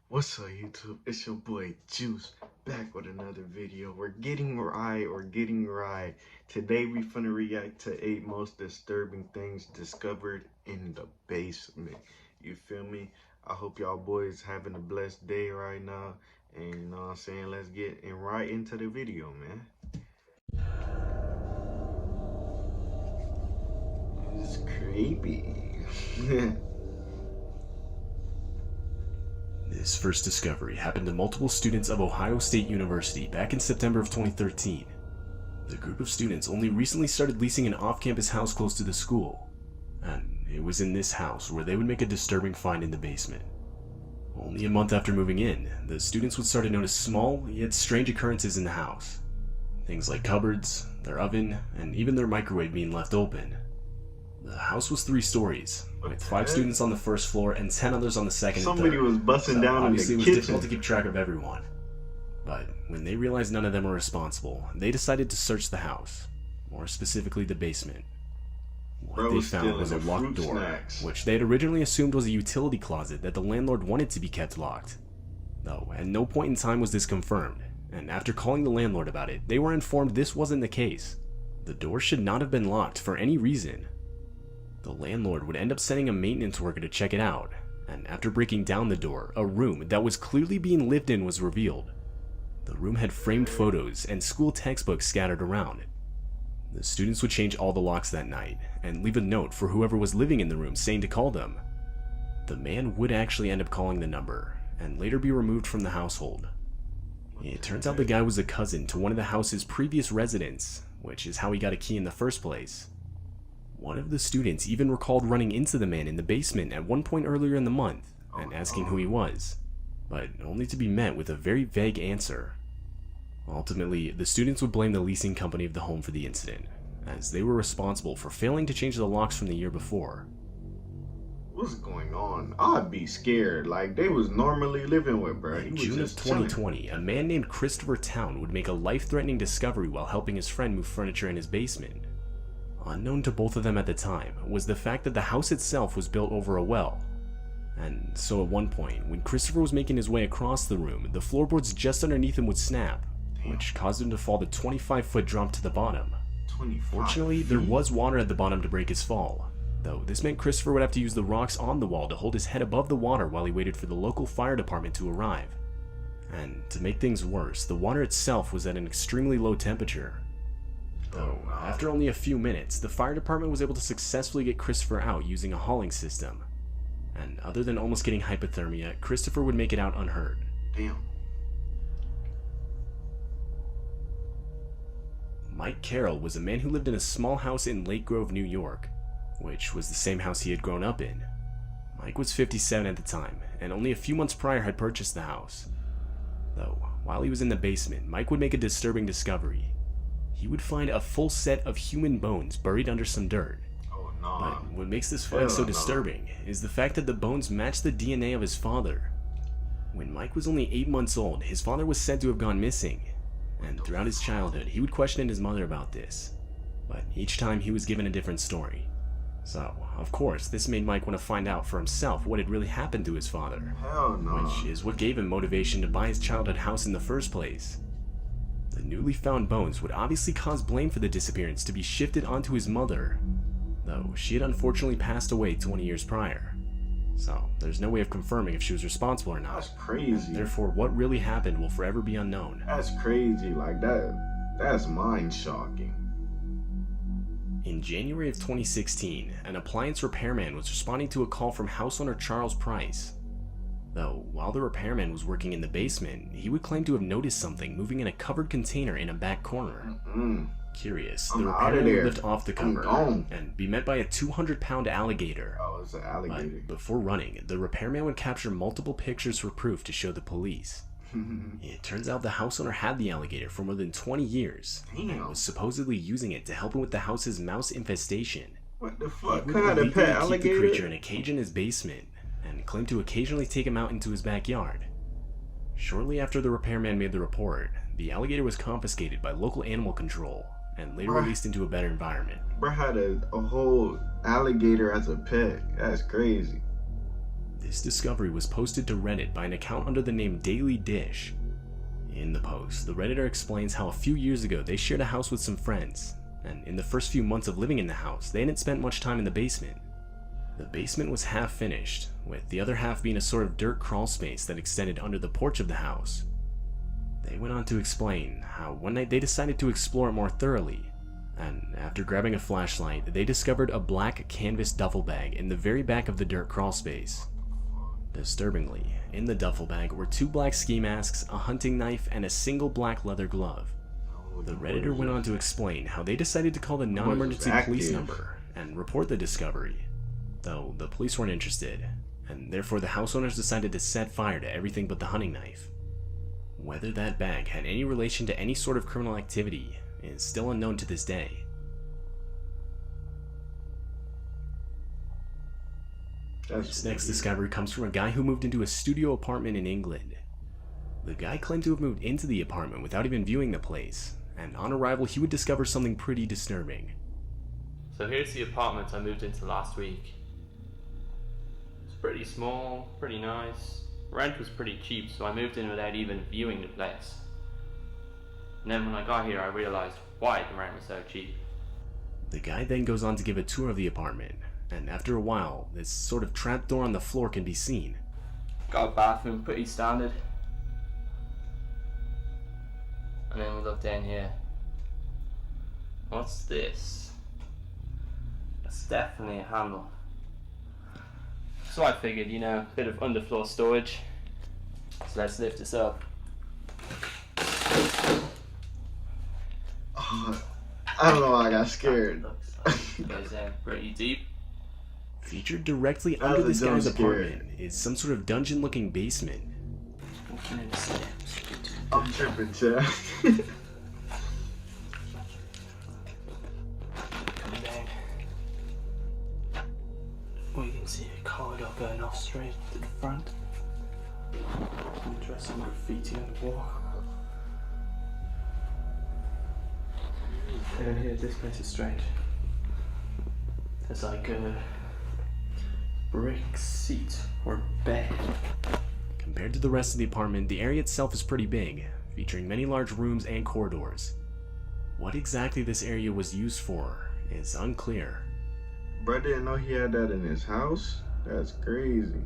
What's up, YouTube? It's your boy Juice back with another video. We're getting right. Today we finna react to 8 most disturbing things discovered in the basement. You feel me? I hope y'all boys having a blessed day right now. And you know what I'm saying? Let's get right into the video, man. It's creepy. This first discovery happened to multiple students of Ohio State University back in September of 2013. The group of students only recently started leasing an off-campus house close to the school, and it was in this house where they would make a disturbing find in the basement. Only a month after moving in, the students would start to notice small yet strange occurrences in the house. Things like cupboards, their oven, and even their microwave being left open. The house was 3 stories, with 5 students on the first floor and 10 others on the second and third. Somebody was busting down in the obviously, it was kitchen. difficult to keep track of everyone. But when they realized none of them were responsible, they decided to search the house, more specifically the basement. What they found was a locked door, which they had originally assumed was a utility closet that the landlord wanted to be kept locked. Though at no point in time was this confirmed, and after calling the landlord about it, they were informed this wasn't the case. The door should not have been locked for any reason. The landlord would end up sending a maintenance worker to check it out, and after breaking down the door, a room that was clearly being lived in was revealed. The room had framed photos and school textbooks scattered around. The students would change all the locks that night, and leave a note for whoever was living in the room saying to call them. The man would actually end up calling the number, and later be removed from the household. It turns out the guy was a cousin to one of the house's previous residents, which is how he got a key in the first place. One of the students even recalled running into the man in the basement at one point earlier in the month and asking who he was, but only to be met with a very vague answer. Ultimately, the students would blame the leasing company of the home for the incident, as they were responsible for failing to change the locks from the year before. What's going on? I'd be scared. Like, they was normally living with, bro. In June of 2020, a man named Christopher Town would make a life-threatening discovery while helping his friend move furniture in his basement. Unknown to both of them at the time was the fact that the house itself was built over a well. And so at one point, when Christopher was making his way across the room, the floorboards just underneath him would snap, which caused him to fall the 25-foot drop to the bottom. Fortunately, there was water at the bottom to break his fall, though this meant Christopher would have to use the rocks on the wall to hold his head above the water while he waited for the local fire department to arrive. And to make things worse, the water itself was at an extremely low temperature. Though, after only a few minutes, the fire department was able to successfully get Christopher out using a hauling system. And other than almost getting hypothermia, Christopher would make it out unhurt. Damn. Mike Carroll was a man who lived in a small house in Lake Grove, New York, which was the same house he had grown up in. Mike was 57 at the time, and only a few months prior had purchased the house. Though, while he was in the basement, Mike would make a disturbing discovery. He would find a full set of human bones buried under some dirt. Oh, no. But what makes this find so disturbing is the fact that the bones match the DNA of his father. When Mike was only 8 months old, his father was said to have gone missing, and throughout his childhood, he would question his mother about this, but each time he was given a different story. So, of course, this made Mike want to find out for himself what had really happened to his father, Hell no. which is what gave him motivation to buy his childhood house in the first place. The newly found bones would obviously cause blame for the disappearance to be shifted onto his mother, though she had unfortunately passed away 20 years prior. So, there's no way of confirming if she was responsible or not. That's crazy. Therefore, what really happened will forever be unknown. That's crazy. Like, that's mind-shocking. In January of 2016, an appliance repairman was responding to a call from house owner Charles Price. Though, while the repairman was working in the basement, he would claim to have noticed something moving in a covered container in a back corner. Curious, the repairman would lift off the cover and be met by a 200-pound alligator. Oh, it's an alligator. But before running, the repairman would capture multiple pictures for proof to show the police. It turns out the house owner had the alligator for more than 20 years and was supposedly using it to help him with the house's mouse infestation. What the fuck? He Kind would of pet keep alligator? the creature in a cage in his basement and claimed to occasionally take him out into his backyard. Shortly after the repairman made the report, the alligator was confiscated by local animal control and later released into a better environment. Bro had a whole alligator as a pet. That's crazy. This discovery was posted to Reddit by an account under the name Daily Dish. In the post, the Redditor explains how a few years ago they shared a house with some friends, and in the first few months of living in the house, they hadn't spent much time in the basement. The basement was half finished, with the other half being a sort of dirt crawl space that extended under the porch of the house. They went on to explain how one night they decided to explore it more thoroughly, and after grabbing a flashlight, they discovered a black canvas duffel bag in the very back of the dirt crawl space. Disturbingly, in the duffel bag were 2 black ski masks, a hunting knife, and a single black leather glove. The Redditor went on to explain how they decided to call the non-emergency police number and report the discovery, though the police weren't interested, and therefore the house owners decided to set fire to everything but the hunting knife. Whether that bag had any relation to any sort of criminal activity is still unknown to this day. This next discovery comes from a guy who moved into a studio apartment in England. The guy claimed to have moved into the apartment without even viewing the place, and on arrival he would discover something pretty disturbing. So here's the apartment I moved into last week. It's pretty small, pretty nice. Rent was pretty cheap, so I moved in without even viewing the place. And then when I got here I realized why the rent was so cheap. The guy then goes on to give a tour of the apartment, and after a while, this sort of trapdoor on the floor can be seen. Got a bathroom, pretty standard. And then we look down here. What's this? It's definitely a handle. So I figured, a bit of underfloor storage. So let's lift this up. I don't know why I got scared. Goes down pretty deep. Featured directly under this guy's apartment is some sort of dungeon-looking basement. I'm tripping, Chad. Coming down. We can see a corridor going off straight to the front. Interesting graffiti on the wall. And here, this place is strange. There's like a brick seat or bed. Compared to the rest of the apartment, the area itself is pretty big, featuring many large rooms and corridors. What exactly this area was used for is unclear. Bro, didn't know he had that in his house? That's crazy.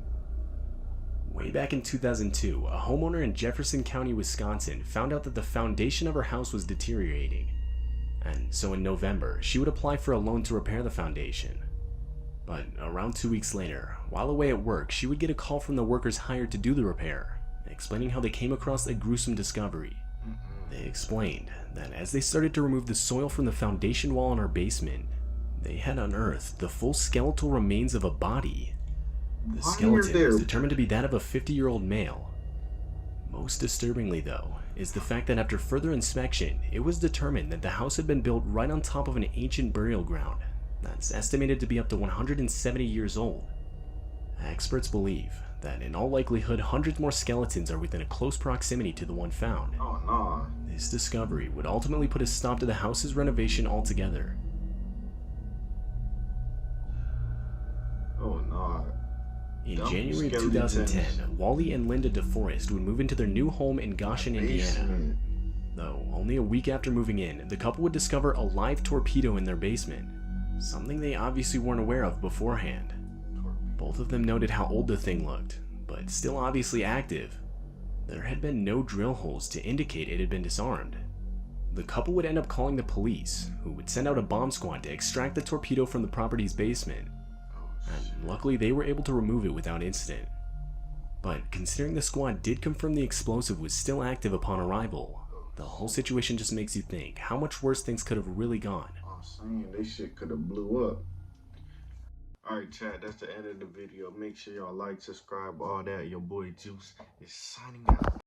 Way back in 2002, a homeowner in Jefferson County, Wisconsin found out that the foundation of her house was deteriorating. And so in November, she would apply for a loan to repair the foundation. But around 2 weeks later, while away at work, she would get a call from the workers hired to do the repair, explaining how they came across a gruesome discovery. They explained that as they started to remove the soil from the foundation wall in her basement, they had unearthed the full skeletal remains of a body. The skeleton was determined to be that of a 50-year-old male. Most disturbingly, though, is the fact that after further inspection, it was determined that the house had been built right on top of an ancient burial ground that's estimated to be up to 170 years old. Experts believe that in all likelihood hundreds more skeletons are within a close proximity to the one found. Oh no. This discovery would ultimately put a stop to the house's renovation altogether. Oh no. In January of 2010, Wally and Linda DeForest would move into their new home in Goshen, Indiana. Though, only a week after moving in, the couple would discover a live torpedo in their basement, something they obviously weren't aware of beforehand. Both of them noted how old the thing looked, but still obviously active. There had been no drill holes to indicate it had been disarmed. The couple would end up calling the police, who would send out a bomb squad to extract the torpedo from the property's basement. And luckily they were able to remove it without incident. But considering the squad did confirm the explosive was still active upon arrival, the whole situation just makes you think how much worse things could have really gone. I'm saying they shit could have blew up. Alright chat, that's the end of the video. Make sure y'all like, subscribe, all that. Your boy Juice is signing out.